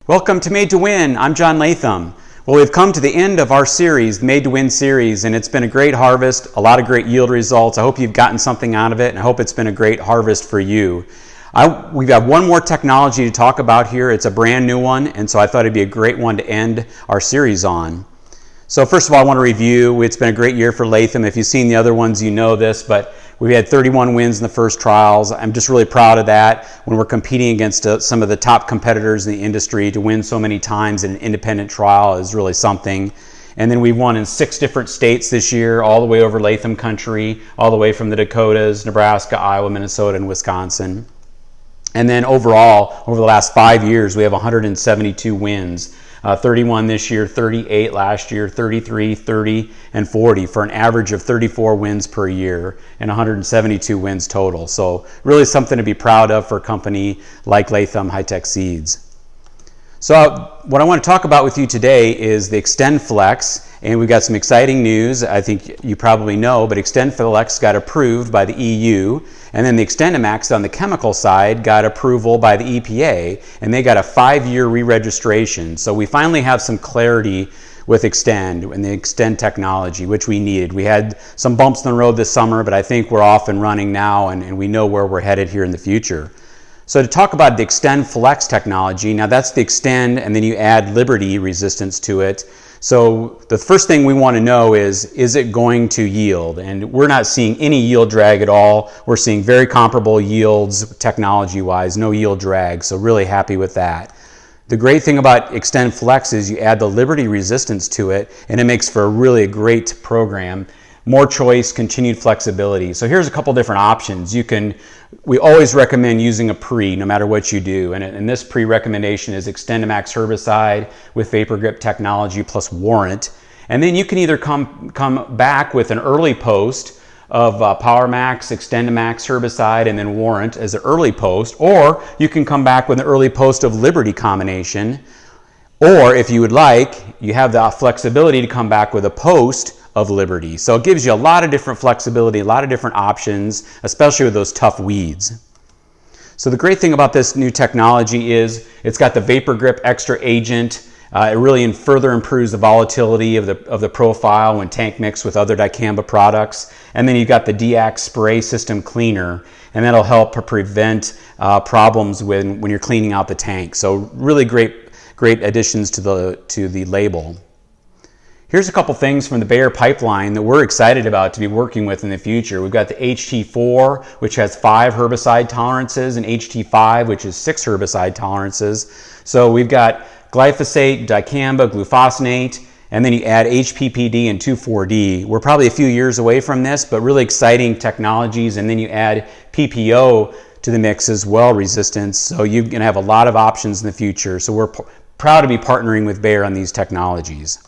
Welcome to Made to Win. I'm John Latham. Well, we've come to the end of our series, the Made to Win series, and it's been a great harvest, a lot of great yield results. I hope you've gotten something out of it, and I hope it's been a great harvest for you. We've got one more technology to talk about here. It's a brand new one, and so I thought it'd be a great one to end our series on. So first of all, I want to review. It's been a great year for Latham. If you've seen the other ones, you know this, but we had 31 wins in the first trials. I'm just really proud of that. When we're competing against some of the top competitors in the industry, to win so many times in an independent trial is really something. And then we've won in 6 different states this year, all the way over Latham country, all the way from the Dakotas, Nebraska, Iowa, Minnesota, and Wisconsin. And then overall, over the last 5 years, we have 172 wins. 31 this year, 38 last year, 33, 30, and 40 for an average of 34 wins per year and 172 wins total. So really something to be proud of for a company like Latham High-Tech Seeds. So what I want to talk about with you today is the XtendFlex, and we've got some exciting news. I think you probably know, but XtendFlex got approved by the EU, and then the XtendiMax on the chemical side got approval by the EPA, and they got a 5-year re-registration. So we finally have some clarity with Xtend and the Xtend technology, which we needed. We had some bumps in the road this summer, but I think we're off and running now, and we know where we're headed here in the future. So to talk about the XtendFlex technology, now that's the Xtend, and then you add Liberty resistance to it. So the first thing we want to know is it going to yield? And we're not seeing any yield drag at all. We're seeing very comparable yields technology-wise, no yield drag, so really happy with that. The great thing about XtendFlex is you add the Liberty resistance to it, and it makes for a really great program. More choice, continued flexibility. So here's a couple different options. We always recommend using a pre, no matter what you do. And this pre-recommendation is XtendiMax herbicide with Vapor Grip technology plus warrant. And then you can either come back with an early post of PowerMax, XtendiMax herbicide, and then warrant as an early post, or you can come back with an early post of Liberty combination. Or if you would like, you have the flexibility to come back with a post of Liberty. So it gives you a lot of different flexibility, a lot of different options, especially with those tough weeds. So the great thing about this new technology is it's got the Vapor Grip Extra Agent. It really further improves the volatility of the profile when tank mixed with other dicamba products. And then you've got the DX Spray System Cleaner, and that'll help prevent problems when you're cleaning out the tank. So really great additions to the label. Here's a couple things from the Bayer pipeline that we're excited about to be working with in the future. We've got the HT4, which has 5 herbicide tolerances, and HT5, which is 6 herbicide tolerances. So we've got glyphosate, dicamba, glufosinate, and then you add HPPD and 2,4-D. We're probably a few years away from this, but really exciting technologies. And then you add PPO to the mix as well, resistance. So you're going to have a lot of options in the future. So we're proud to be partnering with Bayer on these technologies.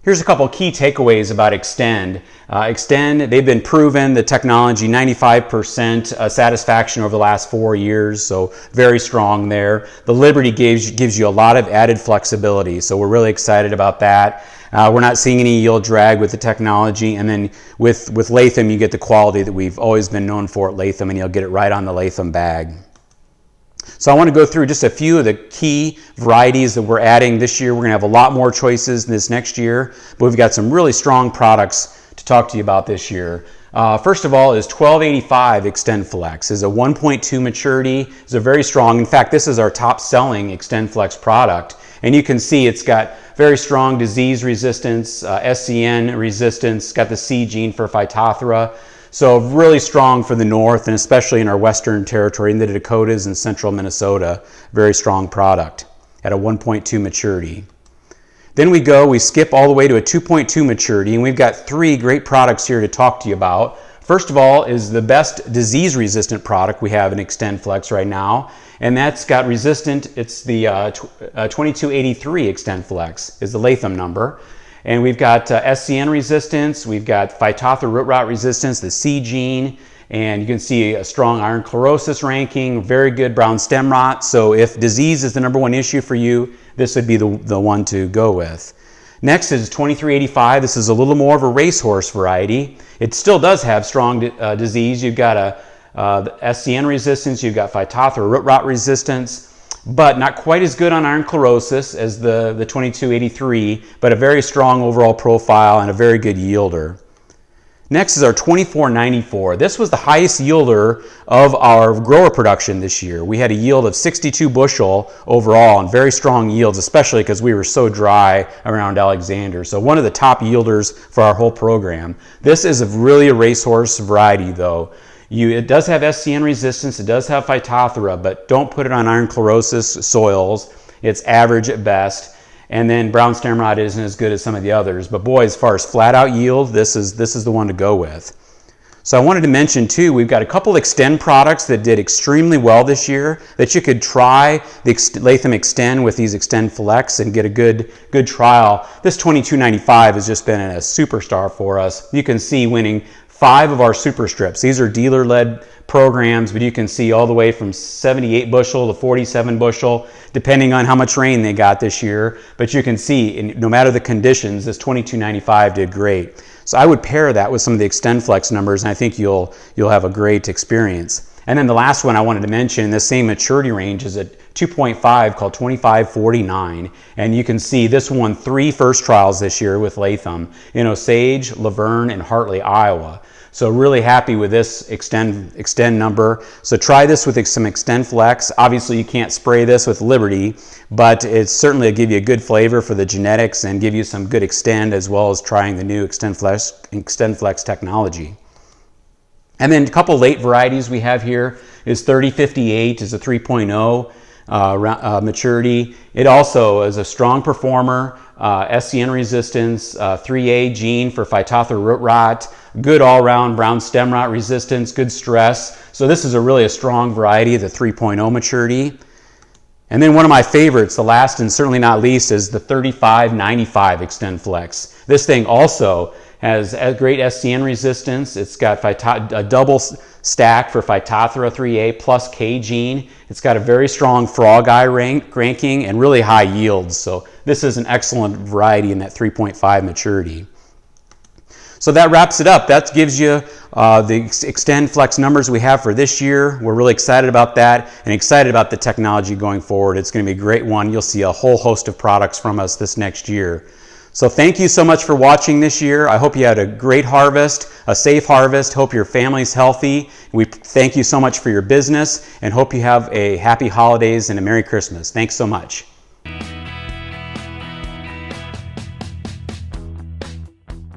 Here's a couple key takeaways about Xtend. Xtend, they've been proven, the technology, 95% satisfaction over the last 4 years, so very strong there. The Liberty gives you a lot of added flexibility, so we're really excited about that. We're not seeing any yield drag with the technology, and then with Latham, you get the quality that we've always been known for at Latham, and you'll get it right on the Latham bag. So I want to go through just a few of the key varieties that we're adding this year. We're going to have a lot more choices this next year, but we've got some really strong products to talk to you about this year. First of all is 1285 XtendFlex. Is a 1.2 maturity. It's a very strong. In fact, this is our top selling XtendFlex product. And you can see it's got very strong disease resistance, SCN resistance, got the C gene for Phytophthora. So really strong for the north, and especially in our western territory, in the Dakotas and central Minnesota. Very strong product at a 1.2 maturity. Then we skip all the way to a 2.2 maturity, and we've got 3 great products here to talk to you about. First of all is the best disease-resistant product we have in XtendFlex right now, and that's got resistant, it's the 2283 XtendFlex is the Latham number. And we've got SCN resistance, we've got Phytophthora root rot resistance, the C gene, and you can see a strong iron chlorosis ranking, very good brown stem rot. So if disease is the #1 issue for you, this would be the one to go with. Next is 2385. This is a little more of a racehorse variety. It still does have strong disease. You've got the SCN resistance, you've got Phytophthora root rot resistance. but not quite as good on iron chlorosis as the 2283, but a very strong overall profile and a very good yielder. Next is our 2494. This was the highest yielder of our grower production this year. We had a yield of 62 bushel overall and very strong yields, especially because we were so dry around Alexander. So one of the top yielders for our whole program. This is really a racehorse variety though. It does have SCN resistance, it does have Phytophthora, but don't put it on iron chlorosis soils. It's average at best. And then brown stem rot isn't as good as some of the others. But boy, as far as flat out yield, this is the one to go with. So I wanted to mention too, we've got a couple Xtend products that did extremely well this year that you could try the Latham Xtend with these XtendFlex and get a good trial. This 2295 has just been a superstar for us. You can see winning 5 of our super strips. These are dealer-led programs, but you can see all the way from 78 bushel to 47 bushel, depending on how much rain they got this year. But you can see, no matter the conditions, this 2295 did great. So I would pair that with some of the XtendFlex numbers, and I think you'll have a great experience. And then the last one I wanted to mention, this same maturity range is at 2.5 called 2549. And you can see this won 3 first trials this year with Latham in Osage, Laverne, and Hartley, Iowa. So really happy with this Xtend number. So try this with some XtendFlex. Obviously you can't spray this with Liberty, but it's certainly give you a good flavor for the genetics and give you some good Xtend as well as trying the new XtendFlex technology. And then a couple late varieties we have here is 3058 is a 3.0 maturity. It also is a strong performer, SCN resistance, 3A gene for Phytophthora root rot, good all-round brown stem rot resistance, good stress. So this is really a strong variety, the 3.0 maturity. And then one of my favorites, the last and certainly not least, is the 3595 XtendFlex. This thing also has a great SCN resistance. It's got a double stack for Phytophthora 3A plus K gene. It's got a very strong frog eye ranking and really high yields. So this is an excellent variety in that 3.5 maturity. So that wraps it up. That gives you the XtendFlex numbers we have for this year. We're really excited about that and excited about the technology going forward. It's going to be a great one. You'll see a whole host of products from us this next year. So thank you so much for watching this year. I hope you had a great harvest, a safe harvest. Hope your family's healthy. We thank you so much for your business and hope you have a happy holidays and a Merry Christmas. Thanks so much.